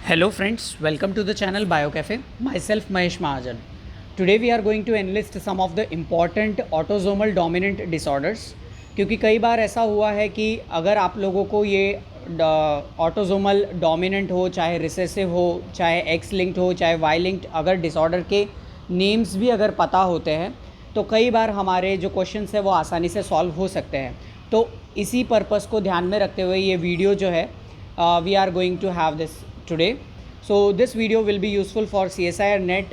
Hello friends, welcome to the channel BioCafe. Myself Mahesh Mahajan. Today we are going to enlist some of the important autosomal dominant disorders. क्योंकि कई बार ऐसा हुआ है कि अगर आप लोगों को ये ऑटोजोमल डोमिनेंट हो, चाहे रिसेसिव हो, चाहे एक्स लिंक्ड हो, चाहे वाई लिंक्ड, अगर डिसऑर्डर के नेम्स भी अगर पता होते हैं तो कई बार हमारे जो क्वेश्चंस है वो आसानी से सॉल्व हो सकते हैं. तो इसी पर्पस को ध्यान में रखते हुए ये वीडियो जो है we are going to have this today. So this video will be useful for CSIR NET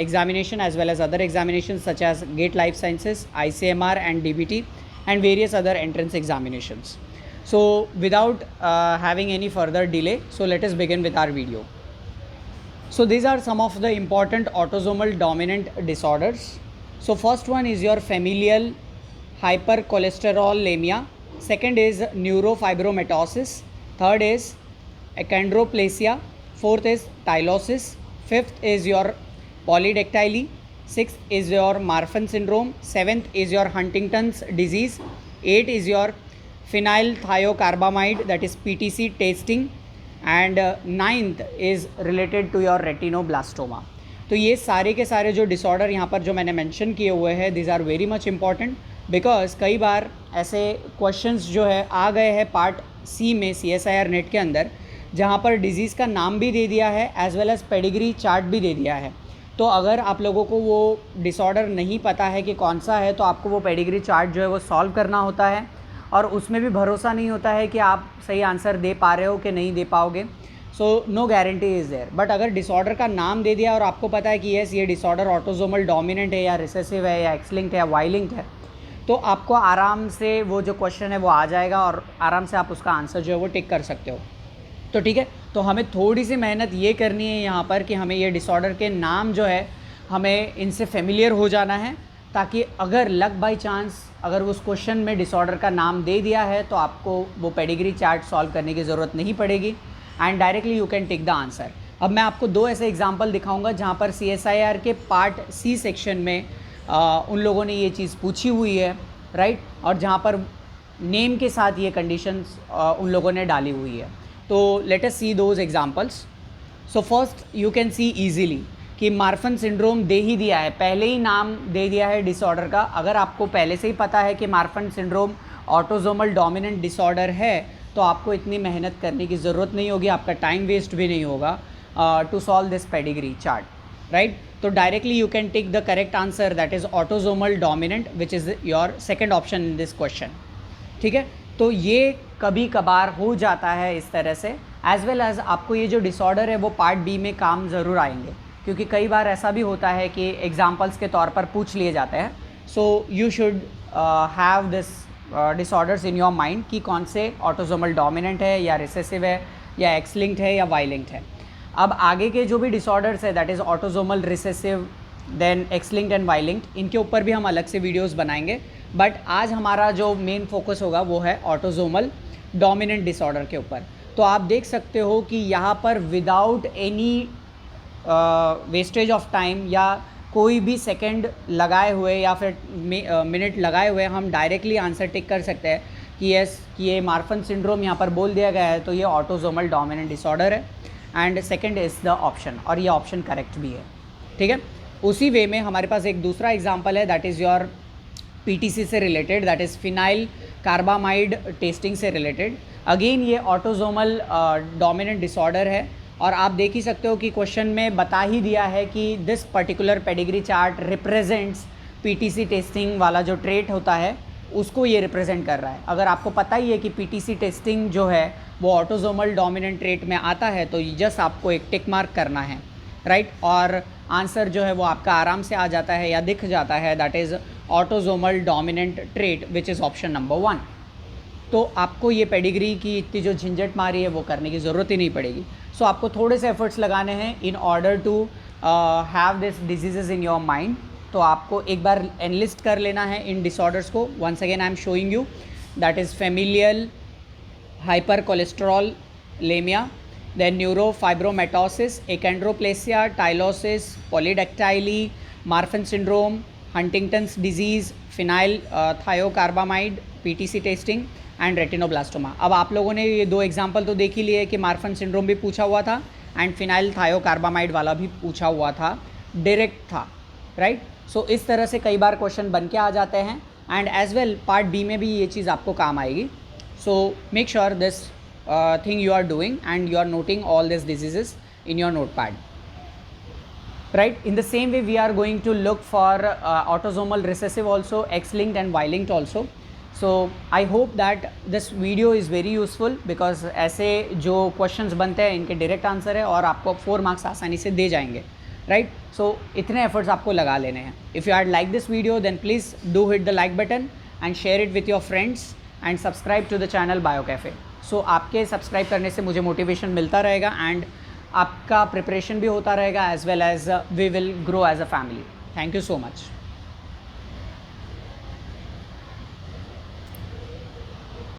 examination as well as other examinations such as GATE Life Sciences, ICMR and DBT and various other entrance examinations. So without having any further delay, so let us begin with our video. So these are some of the important autosomal dominant disorders. So first one is your familial hypercholesterolemia. Second is neurofibromatosis. Third is achondroplasia. Fourth is tylosis. Fifth is your polydactyly. Sixth is your Marfan syndrome. Seventh is your Huntington's disease. Eight is your phenylthiocarbamide, that is PTC tasting. And ninth is related to your retinoblastoma. तो ये सारे के सारे जो disorder यहाँ पर जो मैंने मेंशन किए हुए हैं, this are very much important because कई बार ऐसे क्वेश्चंस जो है आ गए हैं पार्ट सी में CSIR नेट के अंदर, जहाँ पर डिज़ीज़ का नाम भी दे दिया है as well as pedigree chart भी दे दिया है. तो अगर आप लोगों को वो डिसऑर्डर नहीं पता है कि कौन सा है तो आपको वो पेडिग्री चार्ट जो है वो सॉल्व करना होता है और उसमें भी भरोसा नहीं होता है कि आप सही आंसर दे पा रहे हो कि नहीं दे पाओगे. So no guarantee is there. But अगर डिसऑर्डर का नाम दे दिया और आपको पता है कि येस ये डिसऑर्डर ऑटोजोमल डोमिनेंट है या रिसेसिव है या एक्स लिंक्ड है या वाई लिंक्ड है, तो आपको आराम से वो जो क्वेश्चन है वो आ जाएगा और आराम से आप उसका आंसर जो है वो टिक कर सकते हो. तो ठीक है, तो हमें थोड़ी सी मेहनत ये करनी है यहाँ पर कि हमें ये डिसऑर्डर के नाम जो है हमें इनसे फेमिलियर हो जाना है, ताकि अगर लक बाय चांस अगर उस क्वेश्चन में डिसऑर्डर का नाम दे दिया है तो आपको वो पेडिग्री चार्ट सॉल्व करने की ज़रूरत नहीं पड़ेगी and directly you can tick the answer. अब मैं आपको दो ऐसे एग्जाम्पल दिखाऊँगा जहाँ पर CSIR के पार्ट सी सेक्शन में उन लोगों ने ये चीज़ पूछी हुई है, राइट, और जहाँ पर नेम के साथ ये कंडीशंस उन लोगों ने डाली हुई है. तो let us C those examples. So first you can see easily कि मार्फन सिंड्रोम दे ही दिया है, पहले ही नाम दे दिया है डिसऑर्डर का. अगर आपको पहले से ही पता है कि Marfan syndrome autosomal dominant disorder है तो आपको इतनी मेहनत करने की ज़रूरत नहीं होगी, आपका टाइम वेस्ट भी नहीं होगा to solve this pedigree chart, right. तो directly you can take the correct answer, that is autosomal dominant, which is your second option in this question. ठीक है, तो ये कभी कभार हो जाता है इस तरह से. एज वेल एज़ आपको ये जो डिसऑर्डर है वो पार्ट बी में काम ज़रूर आएंगे, क्योंकि कई बार ऐसा भी होता है कि एग्जाम्पल्स के तौर पर पूछ लिए जाते हैं. So you should have this disorders in your mind कि कौन से ऑटोजोमल डोमिनेंट है या रिसेसिव है या एक्स लिंक्ड है या वाई लिंक्ड है. अब आगे के जो भी डिसऑर्डर्स है, that is autosomal recessive then X linked and Y linked, इनके ऊपर भी हम अलग से वीडियोज़ बनाएंगे. बट आज हमारा जो मेन फोकस होगा वो है ऑटोजोमल डोमिनेंट डिसऑर्डर के ऊपर. तो आप देख सकते हो कि यहाँ पर without any wastage of time या कोई भी सेकंड लगाए हुए या फिर मिनट लगाए हुए हम डायरेक्टली आंसर टिक कर सकते हैं कि यस कि ये मार्फन सिंड्रोम यहाँ पर बोल दिया गया है तो ये ऑटोजोमल डोमिनेंट डिसऑर्डर है and second is the option, और ये ऑप्शन करेक्ट भी है. ठीक है, उसी वे में हमारे पास एक दूसरा एग्जाम्पल है दैट इज़ योर PTC से related, that is phenyl carbamide testing से रिलेटेड. अगेन ये ऑटोजोमल डोमिनेंट डिसऑर्डर है और आप देख ही सकते हो कि क्वेश्चन में बता ही दिया है कि this particular pedigree chart represents PTC testing वाला जो ट्रेट होता है उसको ये रिप्रेजेंट कर रहा है. अगर आपको पता ही है कि PTC टेस्टिंग जो है वो ऑटोजोमल डोमिनेंट ट्रेट में आता है तो जस्ट आपको एक टिक मार्क करना है, राइट, और आंसर जो है वो आपका आराम से आ जाता है या दिख जाता है, that is autosomal dominant trait which is option number 1. तो आपको ये पेडिग्री की इतनी जो झंझट मारी है वो करने की ज़रूरत ही नहीं पड़ेगी. सो आपको थोड़े से एफर्ट्स लगाने हैं in order to have this disease in your mind. तो आपको एक बार एनलिस्ट कर लेना है इन डिसऑर्डर्स को. Once again I am showing you, that is familial hypercholesterolemia, then neurofibromatosis, achondroplasia, tylosis, polydactyly, Marfan syndrome, Huntington's disease, phenylthiocarbamide, PTC testing, and retinoblastoma. अब आप लोगों ने ये 2 एग्जाम्पल तो देख ही लिए कि मार्फन सिंड्रोम भी पूछा हुआ था एंड फिनाइल थायोकार्बामाइड वाला भी पूछा हुआ था, डायरेक्ट था, राइट। सो इस तरह से कई बार क्वेश्चन बन के आ जाते हैं and as well part B में भी ये चीज़ आपको काम आएगी। So make sure this thing you are doing and you are noting all these diseases in your notepad, right? In the same way we are going to look for autosomal recessive also, X-linked and Y-linked also. So I hope that this video is very useful because ऐसे जो questions बनते हैं इनके direct answer है और आपको 4 marks आसानी से दे जाएंगे, right? So इतने efforts आपको लगा लेने हैं। If you had liked this video then please do hit the like button and share it with your friends and subscribe to the channel BioCafe. सो आपके सब्सक्राइब करने से मुझे मोटिवेशन मिलता रहेगा एंड आपका प्रिपरेशन भी होता रहेगा as well as we will grow as a family. Thank you so much.